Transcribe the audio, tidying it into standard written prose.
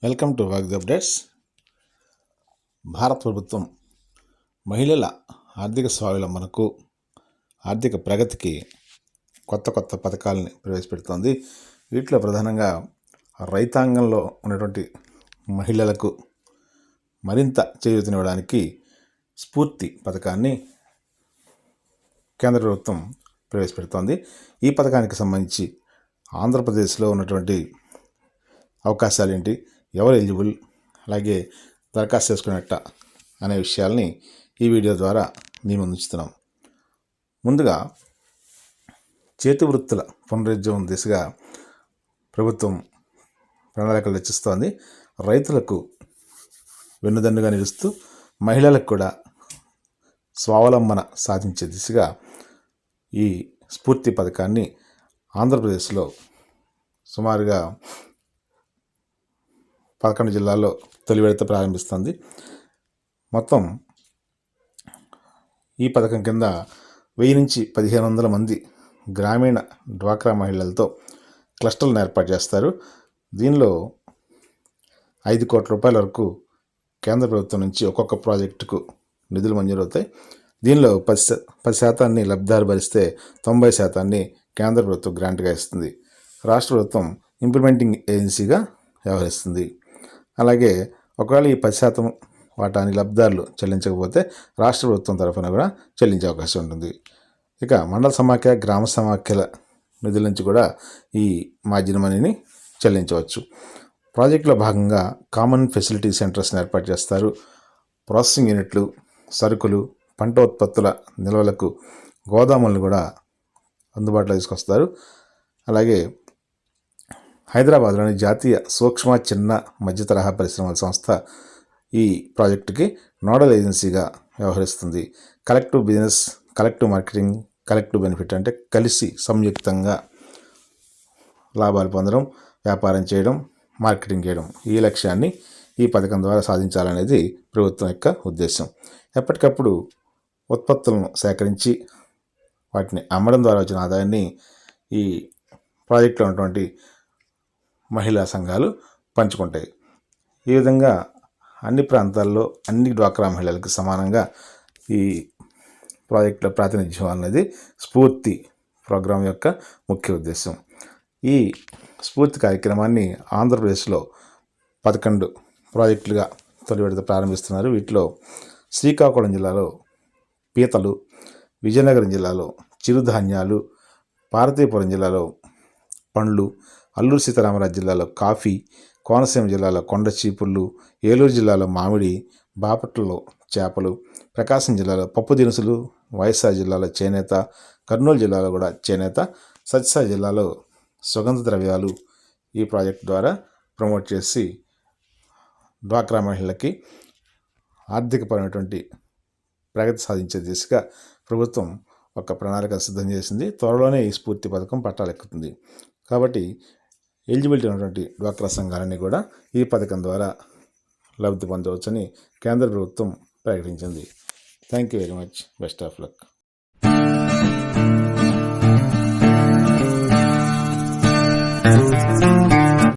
Welcome to వాగ్ది updates. భారత ప్రభుత్వం మహిళల ఆర్థిక స్వావలంబనకు, ఆర్థిక ప్రగతికి కొత్త పథకాలని ప్రవేశపెడుతోంది. వీటిలో ప్రధానంగా రైతాంగంలో ఉన్నటువంటి మహిళలకు మరింత చేయూతనివ్వడానికి స్ఫూర్తి పథకాన్ని కేంద్ర ప్రభుత్వం ప్రవేశపెడుతోంది. ఈ పథకానికి సంబంధించి ఆంధ్రప్రదేశ్లో ఉన్నటువంటి అవకాశాలు ఏంటి, ఎవరు ఎలిజిబుల్, అలాగే దరఖాస్తు చేసుకునేట అనే విషయాల్ని ఈ వీడియో ద్వారా మీ ముందు ఉంచుతున్నాం. ముందుగా చేతి వృత్తుల పునరుజ్జీవం దిశగా ప్రభుత్వం ప్రణాళికలు రచిస్తోంది. రైతులకు వెన్నుదన్నుగా నిలుస్తూ మహిళలకు కూడా స్వావలంబన సాధించే దిశగా ఈ స్ఫూర్తి పథకాన్ని ఆంధ్రప్రదేశ్లో సుమారుగా 11 జిల్లాల్లో తొలి విడత ప్రారంభిస్తుంది. మొత్తం ఈ పథకం కింద 1000 నుంచి 1500 మంది గ్రామీణ డ్వాక్రా మహిళలతో క్లస్టర్లను ఏర్పాటు చేస్తారు. దీనిలో 5 కోట్ల రూపాయల వరకు కేంద్ర ప్రభుత్వం నుంచి ఒక్కొక్క ప్రాజెక్టుకు నిధులు మంజూరవుతాయి. దీనిలో 10% లబ్ధిదారు భరిస్తే 90% కేంద్ర ప్రభుత్వం గ్రాంట్గా ఇస్తుంది. రాష్ట్ర ప్రభుత్వం ఇంప్లిమెంటింగ్ ఏజెన్సీగా వ్యవహరిస్తుంది. అలాగే ఒకవేళ ఈ 10% వాటాని లబ్ధిదారులు చెల్లించకపోతే రాష్ట్ర ప్రభుత్వం తరఫున కూడా చెల్లించే అవకాశం ఉంటుంది. ఇక మండల సమాఖ్య, గ్రామ సమాఖ్యల నిధుల నుంచి కూడా ఈ మార్జిన్ మనీని చెల్లించవచ్చు. ప్రాజెక్టులో భాగంగా కామన్ ఫెసిలిటీ సెంటర్స్ని ఏర్పాటు చేస్తారు. ప్రాసెసింగ్ యూనిట్లు, సరుకులు, పంట ఉత్పత్తుల నిల్వలకు గోదాములను కూడా అందుబాటులో తీసుకొస్తారు. అలాగే హైదరాబాద్లోని జాతీయ సూక్ష్మ, చిన్న, మధ్య తరహా పరిశ్రమల సంస్థ ఈ ప్రాజెక్టుకి నోడల్ ఏజెన్సీగా వ్యవహరిస్తుంది. Collective business, collective marketing, collective benefit అంటే కలిసి సంయుక్తంగా లాభాలు పొందడం, వ్యాపారం చేయడం, మార్కెటింగ్ చేయడం, ఈ లక్ష్యాన్ని ఈ పథకం ద్వారా సాధించాలనేది ప్రభుత్వం యొక్క ఉద్దేశం. ఎప్పటికప్పుడు ఉత్పత్తులను సేకరించి వాటిని అమ్మడం ద్వారా వచ్చిన ఆదాయాన్ని ఈ ప్రాజెక్టులో ఉన్నటువంటి మహిళా సంఘాలు పంచుకుంటాయి. ఈ విధంగా అన్ని ప్రాంతాల్లో అన్ని డ్వాక్రా మహిళలకు సమానంగా ఈ ప్రాజెక్టులో ప్రాతినిధ్యం అనేది స్ఫూర్తి ప్రోగ్రాం యొక్క ముఖ్య ఉద్దేశం. ఈ స్ఫూర్తి కార్యక్రమాన్ని ఆంధ్రప్రదేశ్లో 11 ప్రాజెక్టులుగా తొలి విడత ప్రారంభిస్తున్నారు. వీటిలో శ్రీకాకుళం జిల్లాలో పీతలు, విజయనగరం జిల్లాలో చిరుధాన్యాలు, పార్వతీపురం జిల్లాలో పండ్లు, అల్లూరు సీతారామరాజు జిల్లాలో కాఫీ, కోనసీమ జిల్లాలో కొండ చీపుళ్ళు, ఏలూరు జిల్లాలో మామిడి, బాపట్లలో చేపలు, ప్రకాశం జిల్లాలో పప్పు దినుసులు, వైఎస్ఆర్ జిల్లాలో చేనేత, కర్నూలు జిల్లాలో కూడా చేనేత, సత్యసాయి జిల్లాలో సుగంధ ద్రవ్యాలు ఈ ప్రాజెక్ట్ ద్వారా ప్రమోట్ చేసి డ్వాక్రా మహిళలకి ఆర్థికపరమైనటువంటి ప్రగతి సాధించే దిశగా ప్రభుత్వం ఒక ప్రణాళిక సిద్ధం చేసింది. త్వరలోనే ఈ స్ఫూర్తి పథకం పట్టాలెక్కుతుంది. కాబట్టి ఎలిజిబిలిటీ ఉన్నటువంటి డ్వాక్రా సంఘాలన్నీ కూడా ఈ పథకం ద్వారా లబ్ధి పొందవచ్చని కేంద్ర ప్రభుత్వం ప్రకటించింది. Thank you very much. Best of luck.